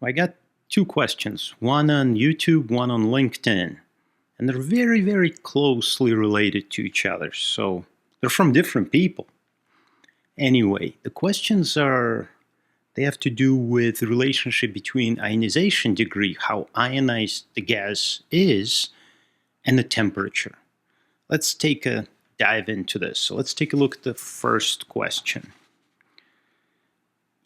I got two questions, one on YouTube, one on LinkedIn, and they're very, very closely related to each other, so they're from different people. Anyway, the questions they have to do with the relationship between ionization degree, how ionized the gas is, and the temperature. Let's take a dive into this. So let's take a look at the first question.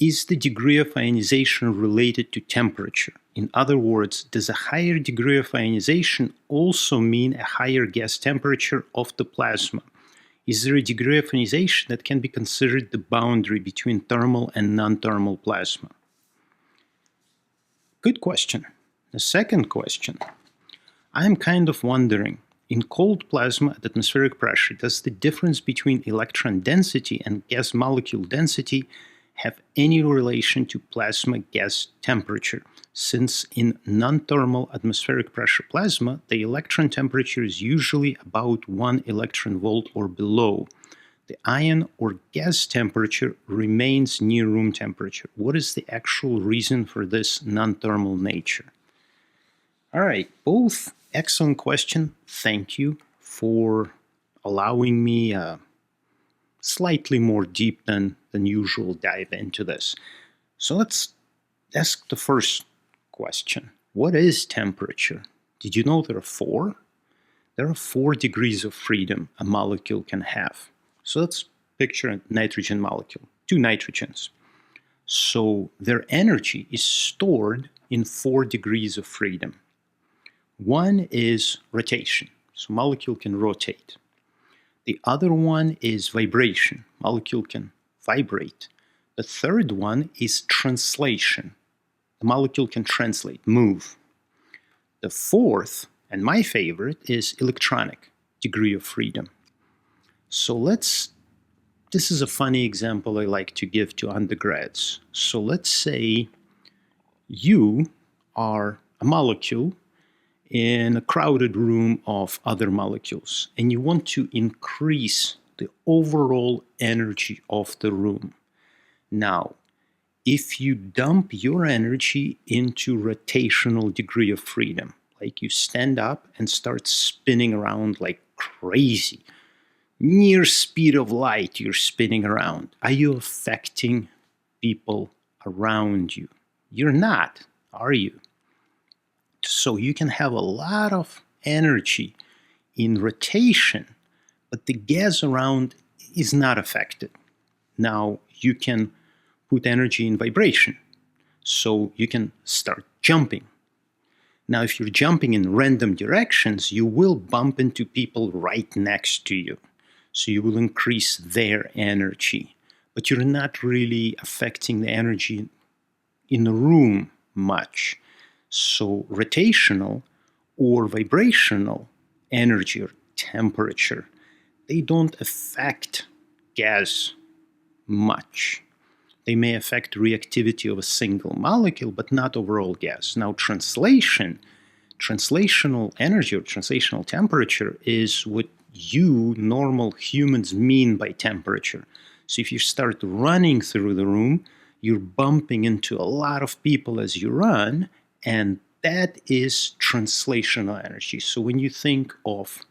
Is the degree of ionization related to temperature? In other words, does a higher degree of ionization also mean a higher gas temperature of the plasma? Is there a degree of ionization that can be considered the boundary between thermal and non-thermal plasma? Good question. The second question. I'm kind of wondering, in cold plasma at atmospheric pressure, does the difference between electron density and gas molecule density have any relation to plasma gas temperature, since in non-thermal atmospheric pressure plasma, the electron temperature is usually about 1 electron volt or below. The ion or gas temperature remains near room temperature. What is the actual reason for this non-thermal nature? All right, both excellent question. Thank you for allowing me slightly more deep than usual dive into this. So let's ask the first question. What is temperature? Did you know there are four? There are 4 degrees of freedom a molecule can have. So let's picture a nitrogen molecule, 2 nitrogens. So their energy is stored in 4 degrees of freedom. One is rotation, so molecule can rotate. The other one is vibration, molecule can vibrate. The third one is translation. The molecule can translate, move. The fourth, and my favorite, is electronic, degree of freedom. So this is a funny example I like to give to undergrads. So let's say you are a molecule in a crowded room of other molecules, and you want to increase the overall energy of the room. Now, if you dump your energy into rotational degree of freedom, like you stand up and start spinning around like crazy, near speed of light you're spinning around, are you affecting people around you? You're not, are you? So you can have a lot of energy in rotation, but the gas around is not affected. Now you can put energy in vibration, so you can start jumping. Now if you're jumping in random directions, you will bump into people right next to you. So you will increase their energy, but you're not really affecting the energy in the room much. So rotational or vibrational energy or temperature, they don't affect gas much. They may affect reactivity of a single molecule, but not overall gas. Now translational energy or translational temperature is what you normal humans mean by temperature. So if you start running through the room, you're bumping into a lot of people as you run, and that is translational energy. So when you think of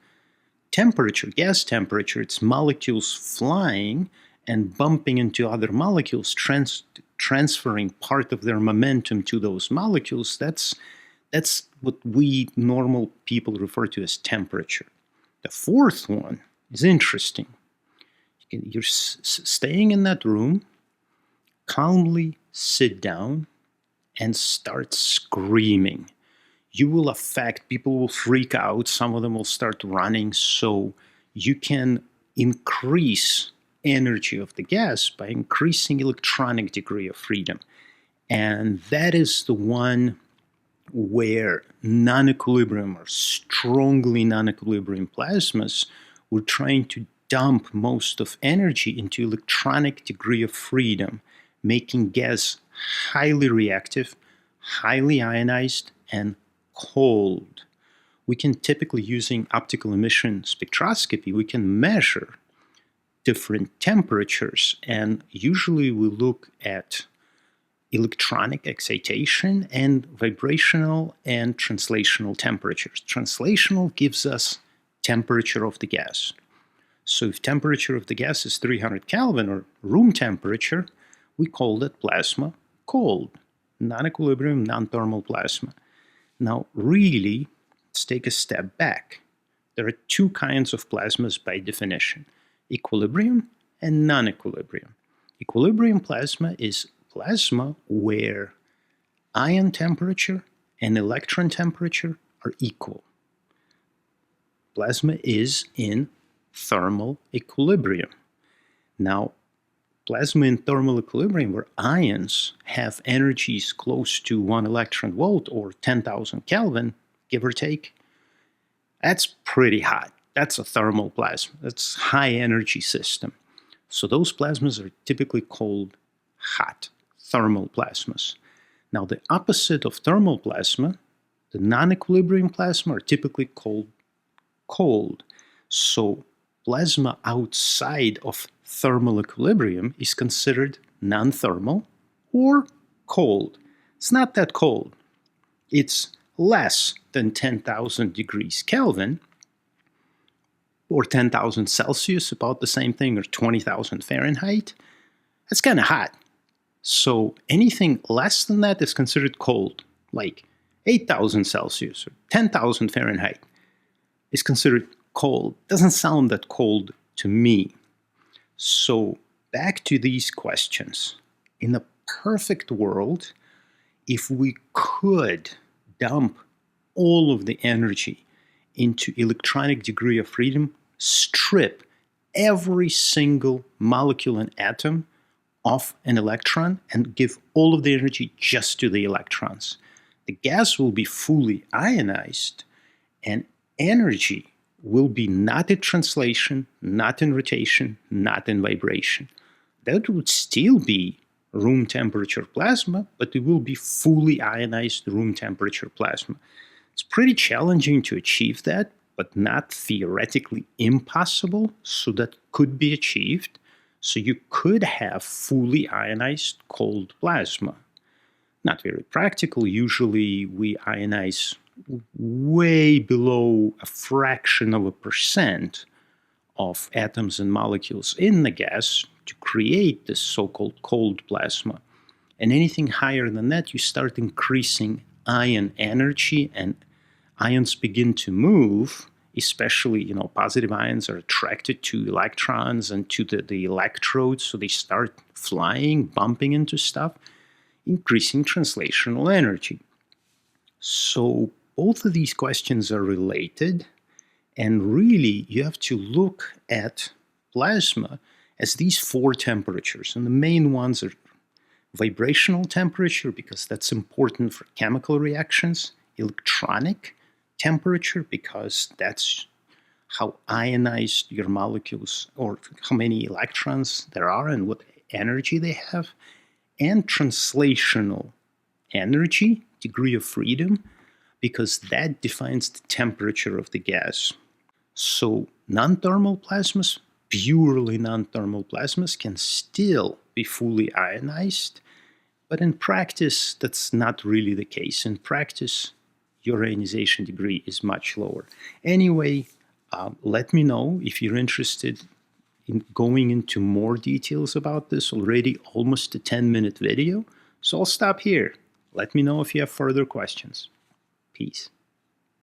temperature, gas temperature, it's molecules flying and bumping into other molecules, transferring part of their momentum to those molecules. That's what we normal people refer to as temperature. The fourth one is interesting. You're staying in that room, calmly sit down and start screaming. You will affect, people will freak out, some of them will start running, so you can increase energy of the gas by increasing electronic degree of freedom. And that is the one where non-equilibrium or strongly non-equilibrium plasmas, we're trying to dump most of energy into electronic degree of freedom, making gas highly reactive, highly ionized, and cold. We can typically, using optical emission spectroscopy, we can measure different temperatures, and usually we look at electronic excitation and vibrational and translational temperatures. Translational gives us temperature of the gas. So if temperature of the gas is 300 Kelvin or room temperature, we call that plasma cold, non-equilibrium, non-thermal plasma. Now really, let's take a step back. There are two kinds of plasmas by definition, equilibrium and non-equilibrium. Equilibrium plasma is plasma where ion temperature and electron temperature are equal. Plasma is in thermal equilibrium. Now, plasma in thermal equilibrium where ions have energies close to 1 electron volt or 10,000 Kelvin, give or take, that's pretty hot. That's a thermal plasma. That's a high energy system. So those plasmas are typically called hot, thermal plasmas. Now the opposite of thermal plasma, the non-equilibrium plasma, are typically called cold. So plasma outside of thermal equilibrium is considered non-thermal or cold. It's not that cold. It's less than 10,000 degrees Kelvin, or 10,000 Celsius, about the same thing, or 20,000 Fahrenheit. That's kind of hot. So anything less than that is considered cold, like 8,000 Celsius or 10,000 Fahrenheit is considered cold. Doesn't sound that cold to me. So back to these questions. In a perfect world, if we could dump all of the energy into electronic degree of freedom, strip every single molecule and atom of an electron and give all of the energy just to the electrons, the gas will be fully ionized and energy will be not in translation, not in rotation, not in vibration. That would still be room temperature plasma, but it will be fully ionized room temperature plasma. It's pretty challenging to achieve that, but not theoretically impossible, so that could be achieved. So you could have fully ionized cold plasma. Not very practical. Usually we ionize way below a fraction of a percent of atoms and molecules in the gas to create this so-called cold plasma. And anything higher than that, you start increasing ion energy, and ions begin to move, especially, positive ions are attracted to electrons and to the electrodes, so they start flying, bumping into stuff, increasing translational energy. So both of these questions are related, and really you have to look at plasma as these four temperatures, and the main ones are vibrational temperature, because that's important for chemical reactions, electronic temperature, because that's how ionized your molecules, or how many electrons there are and what energy they have, and translational energy, degree of freedom, because that defines the temperature of the gas. So non-thermal plasmas, purely non-thermal plasmas, can still be fully ionized, but in practice that's not really the case. In practice, your ionization degree is much lower. Anyway, let me know if you're interested in going into more details about this. Already almost a 10-minute video, so I'll stop here. Let me know if you have further questions. Peace.